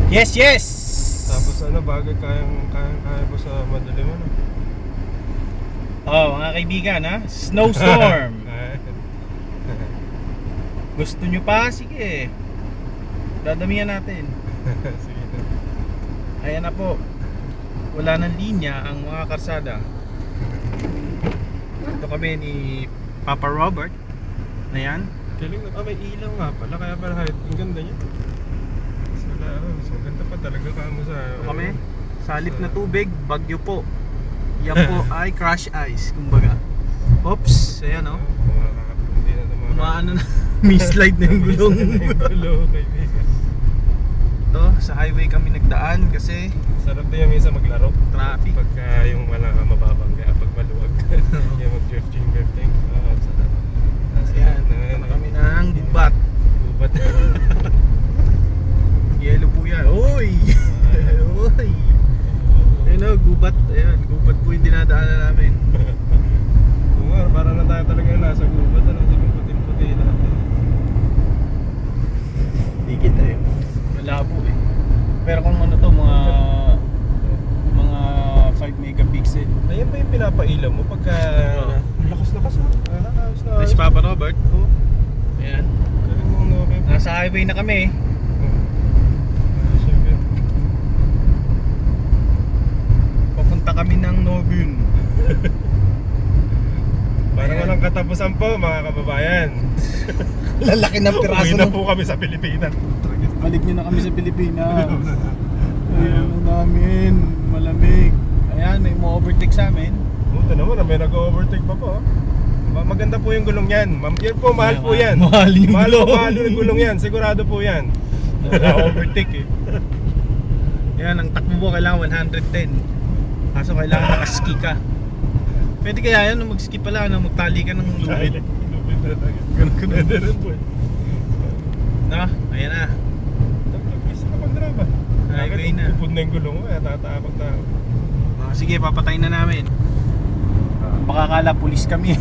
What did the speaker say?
Yes, yes! Tapos ano, bagay kaya ko sa madilim ano. Oh, mga kaibigan ha, snowstorm. Gusto nyo pa? Sige. Dadamihan natin. Sige. Ayan na po. Wala ng linya ang mga karsada. Ito kami ni Papa Robert. Ayan. Galing na, may ilaw nga pala, kaya pala ang ganda niya. So ganda pa talaga kamo sa... Ito kami. Salip na tubig, bagyo po. Yan po ay crash ice, kumbaga. Oops, ayan o. Hindi na naman. Maano na, mislide na yung gulong. Gulong, kaibigan. Ito, sa highway kami nagdaan kasi Sarap din yung minsan maglaro. traffic. Pagka yung wala ka mababang, kaya pag maluwag. Yung mag-drifting. Sarap. Ayan, ito na kami ng gubat. Gubat. Yellow po yan. Uy! Uy! Ayun o, gubat. Ayan, gubat po yung dinadaanan namin. Oo nga, parang na tayo talaga yung nasa gubat. Ano, yung puting-puti natin. Dikit tayo. Malabo eh. Pero kung ano to, mga 5 megapixel. Ayan ba yung pinapailaw mo pagka... Oo. Lakas-lakas mo. Ayos na Si Papa Robert. Oo. Ayan. Galing mo no, okay. Nasa highway na kami. Papunta kami ng Nogun. Parang Ayan. walang katapusan po mga kababayan. Lalaki ng piraso Uwi na ng... po kami sa Pilipinas. Balik nyo na kami sa Pilipinas. Ayan na namin. Malamig. Ayan, may ma-overtake sa amin. Buta naman, may nag-overtake pa po. Maganda po yung gulong yan. Yan po, mahal po yan. Mahal yung gulong. Mahal yung gulong yan. Sigurado po yan. Overtake eh. Yan, ang takbo mo kailangan 110. Kaso kailangan nakaski ka. Pwede kaya yan, mag-ski pala, magtali ka ng lubid. Lubid na lang. Pwede rin po eh. No? Ayan na. Tapos na pag-drive ah. Highway na. Pupud na yung gulong mo, tatakot na ako. Sige, papatayin na namin. Baka kala pulis kami.